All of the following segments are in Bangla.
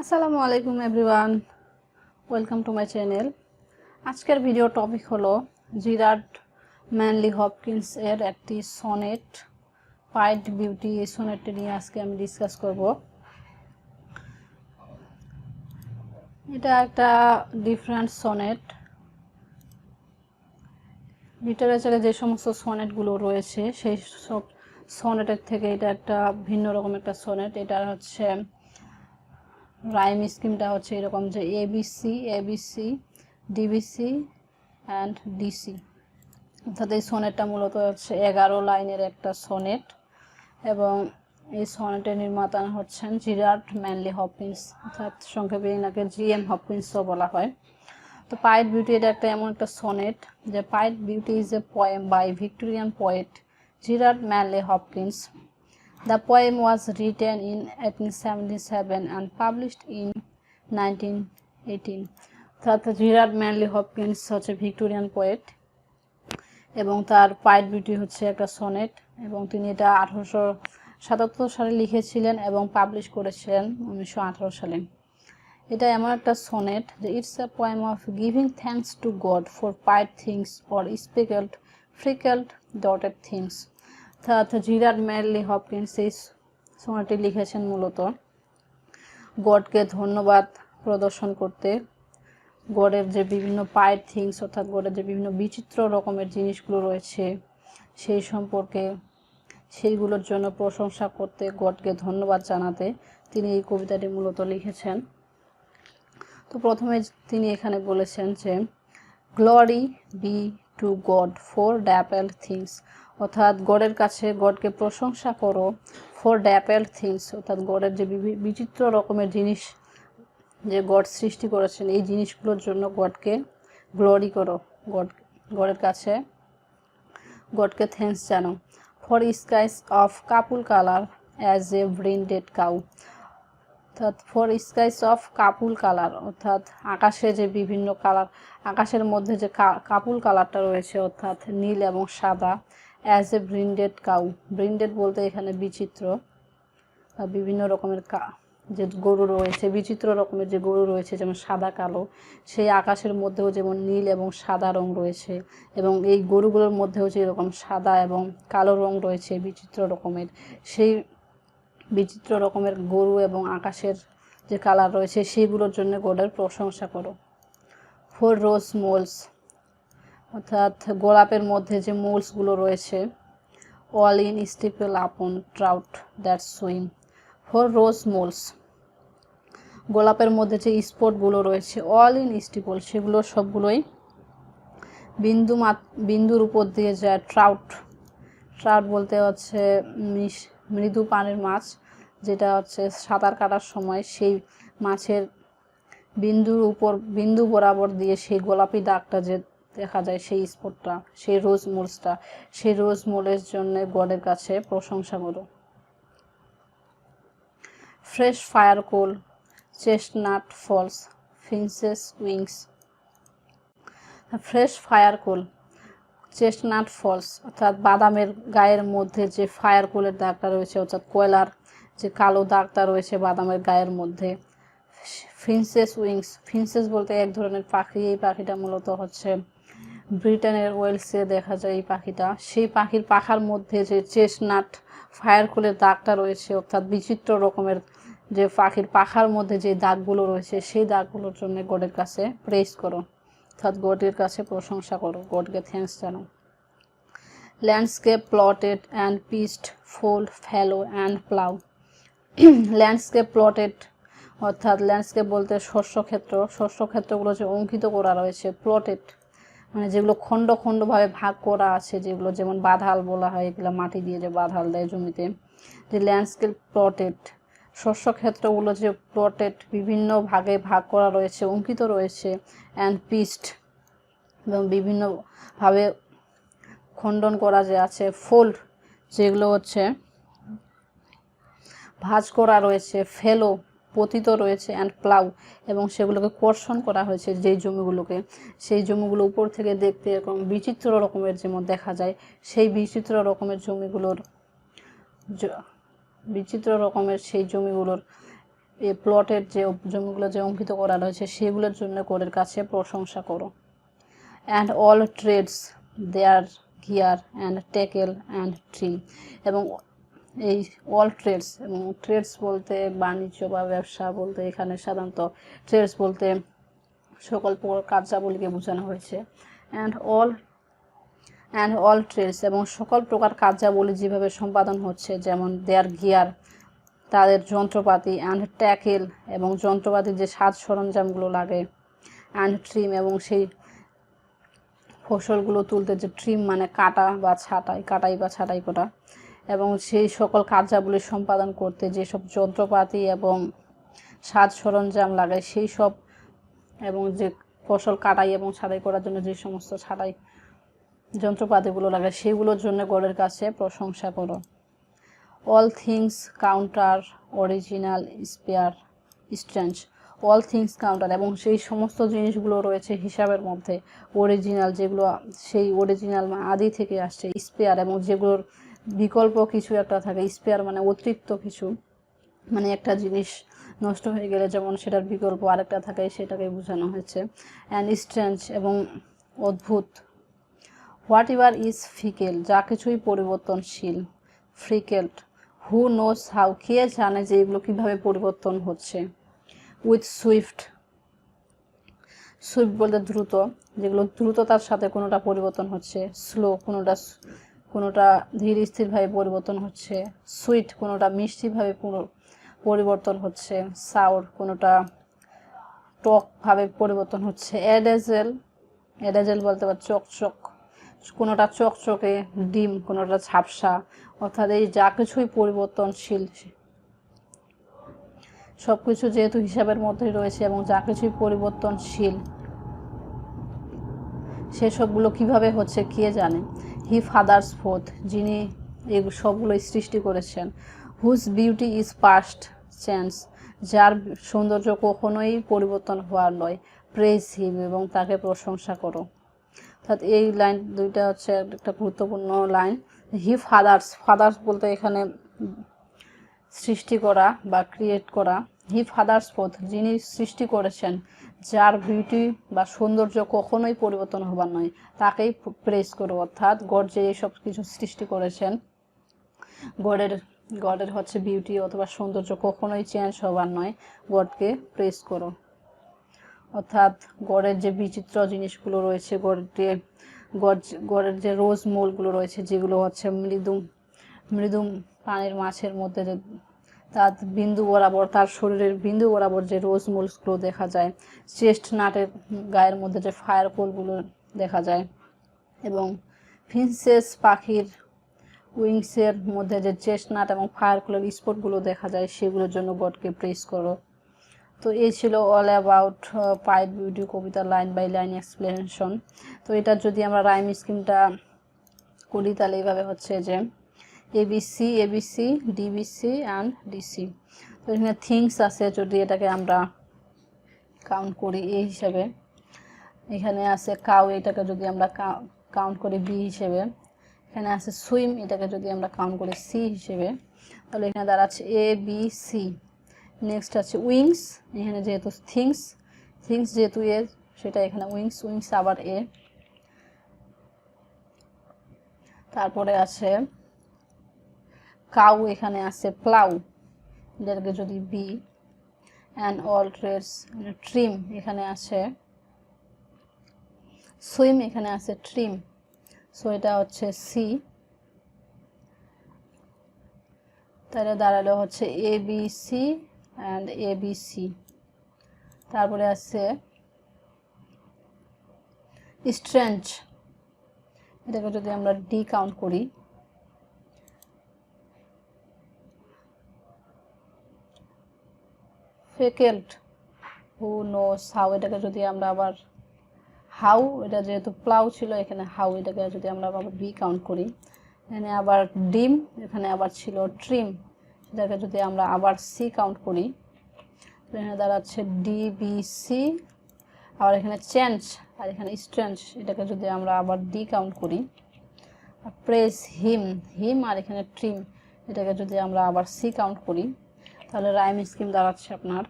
আসসালামু আলাইকুম everyone, welcome to my channel. আজকের ভিডিও টপিক হলো জিরার্ড ম্যানলি হপকিন্স এর একটি সনেট পাইড বিউটি। এই সনেটটি নিয়ে আজকে আমি ডিসকাস করব। এটা একটা ডিফারেন্ট সনেট। লিটারেচারে যে সমস্ত সনেটগুলো রয়েছে সেই সব সনেটের থেকে এটা একটা ভিন্ন রকম একটা সনেট। এটা হচ্ছে রাইম স্কিমটা হচ্ছে এরকম যে ABC ABC DBC and DC, অর্থাৎ এই সনেটটা মূলত হচ্ছে 11 লাইনের একটা সনেট এবং এই সনেটের নির্মাতা হচ্ছেন জিরার্ড ম্যানলি হপকিন্স, অর্থাৎ সংক্ষেপে এনাকে জিএম হপকিন্সও বলা হয়। তো পাইড বিউটি এটা একটা এমন একটা সনেট যে pied beauty is a poem by Victorian poet Gerard Manley Hopkins. The poem was written in 1877 and published in 1918. অর্থাৎ জিরার্ড ম্যানলি হপকিন্স হচ্ছে ভিক্টোরিয়ান পোয়েট এবং তার পাইড বিউটি হচ্ছে একটা সনেট এবং তিনি এটা 1877 সালে লিখেছিলেন এবং পাবলিশ করেছিলেন 1918 সালে। এটা এমন একটা সনেট যে it's a poem of giving thanks to God for pied things or speckled freckled dotted things. অর্থাৎ জিরার্ড ম্যানলি হপকিন্স এই সনেটটি লিখেছেন মূলত গডকে ধন্যবাদ প্রদর্শন করতে, গডের যে বিভিন্ন পাইড থিংস অর্থাৎ গডের যে বিভিন্ন বিচিত্র রকমের জিনিসগুলো রয়েছে সেই সম্পর্কে, সেইগুলোর জন্য প্রশংসা করতে, গডকে ধন্যবাদ জানাতে তিনি এই কবিতাটি মূলত লিখেছেন। তো প্রথমে তিনি এখানে বলেছেন যে glory be to God for dappled things, অর্থাৎ গডের কাছে গডকে প্রশংসা করো ফর ড্যাপেল থিংস, অর্থাৎ গডের যে বিচিত্র রকমের জিনিস যে গড সৃষ্টি করেছেন এই জিনিসগুলোর জন্য গডকে গ্লোরি করো, গডের কাছে গডকে থ্যাঙ্কস জানাও। For skies of couple colour as a brinded cow, অর্থাৎ for skies of couple colour, অর্থাৎ আকাশে যে বিভিন্ন কালার, আকাশের মধ্যে যে কাপুল কালারটা রয়েছে অর্থাৎ নীল এবং সাদা। অ্যাজ এ ব্রিন্ডেড কাউ, ব্রিন্ডেড বলতে এখানে বিচিত্র, বিভিন্ন রকমের যে গরু রয়েছে, বিচিত্র রকমের যে গরু রয়েছে যেমন সাদা কালো, সেই আকাশের মধ্যেও যেমন নীল এবং সাদা রং রয়েছে এবং এই গরুগুলোর মধ্যেও যে এরকম সাদা এবং কালো রং রয়েছে বিচিত্র রকমের, সেই বিচিত্র রকমের গরু এবং আকাশের যে কালার রয়েছে সেইগুলোর জন্য গডের প্রশংসা করো। ফর রোজ মোলস, অর্থাৎ গোলাপের মধ্যে যে মোলসগুলো রয়েছে, অল ইন স্টিপল আপন trout that swim. For rose moles, গোলাপের মধ্যে যে স্পটগুলো রয়েছে, অল ইন স্টিপল সেগুলো সবগুলোই বিন্দুর উপর দিয়ে যায়। ট্রাউট, ট্রাউট বলতে হচ্ছে মৃদু পানির মাছ, যেটা হচ্ছে সাঁতার কাটার সময় সেই মাছের বিন্দু বরাবর দিয়ে সেই গোলাপি দাগটা যে দেখা যায় সেই স্পটটা, সেই রোজ মোলসটা, সেই রোজ মোলের জন্য গডের কাছে প্রশংসা করো। Fresh fire coal chestnut falls finches wings, fresh fire coal chestnut falls, অর্থাৎ বাদামের গায়ের মধ্যে যে ফায়ার কোলের দাগটা রয়েছে অর্থাৎ কয়লার যে কালো দাগটা রয়েছে বাদামের গায়ের মধ্যে। ফিন্সেস উইংস, ফিন্সেস বলতে এক ধরনের পাখি, এই পাখিটা মূলত হচ্ছে ব্রিটেনের ওয়েলসে দেখা যায় এই পাখিটা, সেই পাখির পাখার মধ্যে যে চেস্টনাট ফায়ার কোলের দাগটা রয়েছে অর্থাৎ বিচিত্র রকমের যে পাখির পাখার মধ্যে যে দাগগুলো রয়েছে সেই দাগগুলোর জন্য গডের কাছে প্রেজ করো, অর্থাৎ গডের কাছে প্রশংসা করো, গডকে থ্যাঙ্কস জানাও। Landscape plotted and pitched fold fallow and plough, landscape plotted, অর্থাৎ ল্যান্ডস্কেপ বলতে শস্যক্ষেত্র, শস্যক্ষেত্রগুলো যে অঙ্কিত করা রয়েছে, প্লটেড মানে যেগুলো খণ্ড খণ্ডভাবে ভাগ করা আছে, যেগুলো যেমন বাঁধাল বলা হয়, এগুলো মাটি দিয়ে যে বাঁধাল দেয় জমিতে, যে ল্যান্ডস্কেপ প্লটেড শস্যক্ষেত্রগুলো যে প্লটেড বিভিন্ন ভাগে ভাগ করা রয়েছে, অঙ্কিত রয়েছে। অ্যান্ড পিচড এবং বিভিন্নভাবে খণ্ডন করা যে আছে। ফোল্ড যেগুলো হচ্ছে ভাঁজ করা রয়েছে। ফেলো পতিত রয়েছে। অ্যান্ড প্লাউ এবং সেগুলোকে কর্ষণ করা হয়েছে যেই জমিগুলোকে, সেই জমিগুলো উপর থেকে দেখতে এরকম বিচিত্র রকমের যেমন দেখা যায়, সেই বিচিত্র রকমের সেই জমিগুলোর এই প্লটের যে জমিগুলো যে অঙ্কিত করা রয়েছে সেগুলোর জন্য গডের কাছে প্রশংসা করো। And all trades their gear and tackle and trim, এবং এই অল ট্রেডস, এবং ট্রেডস বলতে বাণিজ্য বা ব্যবসা বলতে এখানে সাধারণত ট্রেডস বলতে সকল প্রকার কার্যাবলীকে বোঝানো হয়েছে। অ্যান্ড অল ট্রেডস, এবং সকল প্রকার কার্যাবলী যেভাবে সম্পাদন হচ্ছে, যেমন দেয়ার গিয়ার তাদের যন্ত্রপাতি, অ্যান্ড ট্যাকেল এবং যন্ত্রপাতির যে সাজ সরঞ্জামগুলো লাগে, অ্যান্ড ট্রিম এবং সেই ফসলগুলো তুলতে যে ট্রিম মানে কাটাই বা ছাঁটাই করা, এবং সেই সকল কার্যাবলী সম্পাদন করতে যেসব যন্ত্রপাতি এবং সাজ সরঞ্জাম লাগে সেই সব, এবং যে ফসল কাটাই এবং ছাঁটাই করার জন্য যে সমস্ত ছাঁটাই যন্ত্রপাতিগুলো লাগে সেগুলোর জন্য গডের কাছে প্রশংসা করো। All things counter original spare strange, all things counter, এবং সেই সমস্ত জিনিসগুলো রয়েছে হিসাবের মধ্যে অরিজিনাল, যেগুলো সেই অরিজিনাল আদি থেকে আসছে, স্পেয়ার এবং যেগুলোর বিকল্প কিছু একটা থাকে, স্পেয়ার মানে অতিরিক্ত কিছু, মানে একটা জিনিস নষ্ট হয়ে গেলে যেমন সেটার বিকল্প আরেকটা থাকে সেটাকে বোঝানো হয়েছে। অ্যান্ড স্ট্রেঞ্জ এবং অদ্ভুত। হোয়াট এভার ইজ ফিকেল, যা কিছুই পরিবর্তনশীল। ফ্রিকেলড, হু নোস হাউ, কে জানে যে এগুলো কীভাবে পরিবর্তন হচ্ছে। উইথ সুইফট, সুইফট বলতে দ্রুত, যেগুলো দ্রুততার সাথে কোনোটা পরিবর্তন হচ্ছে। স্লো, কোনোটা ধীর স্থিরভাবে পরিবর্তন হচ্ছে। সুইট, কোনোটা মিষ্টিভাবে পরিবর্তন হচ্ছে। সাউর, কোনোটা টকভাবে পরিবর্তন হচ্ছে। এডেজেল বলতে পারে চকচক, কোনোটা চকচকে। ডিম, কোনোটা ঝাপসা, অর্থাৎ এই যা কিছুই পরিবর্তনশীল, সব কিছু যেহেতু হিসাবের মধ্যেই রয়েছে এবং যা কিছুই পরিবর্তনশীল সেসবগুলো কিভাবে হচ্ছে কে জানে। হি ফাদার্স ফোর্থ, যিনি এই সবগুলোই সৃষ্টি করেছেন। Whose beauty is past change, যার সৌন্দর্য কখনোই পরিবর্তন হওয়ার নয়। প্রেজ হিম, এবং তাকে প্রশংসা করো। অর্থাৎ এই লাইন দুইটা হচ্ছে একটা গুরুত্বপূর্ণ লাইন। হি ফাদার্স বলতে এখানে সৃষ্টি করা বা ক্রিয়েট করা। হি ফাদার্স ফোর্থ, যিনি সৃষ্টি করেছেন, যার বিউটি বা সৌন্দর্য কখনোই পরিবর্তন হবার নয়, তাকেই প্রেজ করো। অর্থাৎ গড যে এইসব কিছু সৃষ্টি করেছেন, গডের হচ্ছে বিউটি অথবা সৌন্দর্য কখনোই চেঞ্জ হবার নয়, গডকে প্রেজ করো। অর্থাৎ গডের যে বিচিত্র জিনিসগুলো রয়েছে, গডের যে রোজ মূলগুলো রয়েছে, যেগুলো হচ্ছে মৃদু পানির মাছের মধ্যে যে তার বিন্দু বরাবর, তার শরীরের বিন্দু বরাবর যে রোজ মূলগুলো দেখা যায়, চেস্ট নাটের গায়ের মধ্যে যে ফায়ার কোলগুলো দেখা যায়, এবং ফিনসেস পাখির উইংসের মধ্যে যে চেস্ট নাট এবং ফায়ার কোলের স্পটগুলো দেখা যায়, সেগুলোর জন্য গডকে প্রেজ করো। তো এই ছিল অল অ্যাবাউট পাইট বিউটি কবিতা লাইন বাই লাইন এক্সপ্লেনেশন। তো এটার যদি আমরা রাইম স্কিমটা করি তাহলে এইভাবে হচ্ছে যে ABC ABC DBC and DC. তো এখানে থিংস আছে, যদি এটাকে আমরা কাউন্ট করি এ হিসেবে, এখানে আছে কাউ, এটাকে যদি আমরা কাউন্ট করি বি হিসেবে, এখানে আছে সুইম, এটাকে যদি আমরা কাউন্ট করি সি হিসেবে, তাহলে এখানে দাঁড়াচ্ছে এ বি সি। নেক্সট আছে উইংস, এখানে যেহেতু থিংস যেহেতু এ, সেটা এখানে উইংস আবার এ। তারপরে আছে কাউ, এখানে আছে প্লাউ, এটাকে যদি বি। অ্যান্ড অল ট্রেডস, ট্রিম, এখানে আছে সুইম, এখানে আছে ট্রিম, সো এটা হচ্ছে সি। তাহলে দাঁড়ালো হচ্ছে A B C and A B C. তারপরে আছে স্ট্রেঞ্জ, এটাকে যদি আমরা ডি কাউন্ট করি, ফেকেল্ড, হু নোস হাউ, এটাকে যদি আমরা আবার হাউ, এটা যেহেতু প্লাউ ছিল এখানে হাউ, এটাকে যদি আমরা আবার বি কাউন্ট করি, এখানে আবার ডিম, এখানে আবার ছিল ট্রিম, এটাকে যদি আমরা আবার সি কাউন্ট করি, এখানে দাঁড়াচ্ছে ডি বি সি, আবার এখানে চেঞ্জ আর এখানে স্ট্রেঞ্জ, এটাকে যদি আমরা আবার ডি কাউন্ট করি, প্রেস হিম আর এখানে ট্রিম, এটাকে যদি আমরা আবার সি কাউন্ট করি, তাহলে রাইম স্কিম দাঁড়াচ্ছে আপনার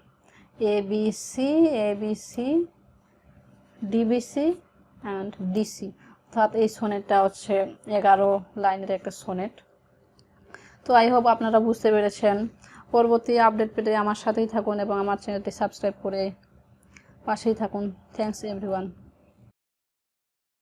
ABC ABC DBC and DC। অর্থাৎ এই সোনেটটা হচ্ছে 11 লাইনের একটা সোনেট। তো আই হোপ আপনারা বুঝতে পেরেছেন। পরবর্তী আপডেট পেতে আমার সাথেই থাকুন এবং আমার চ্যানেলটি সাবস্ক্রাইব করে পাশেই থাকুন। Thanks everyone.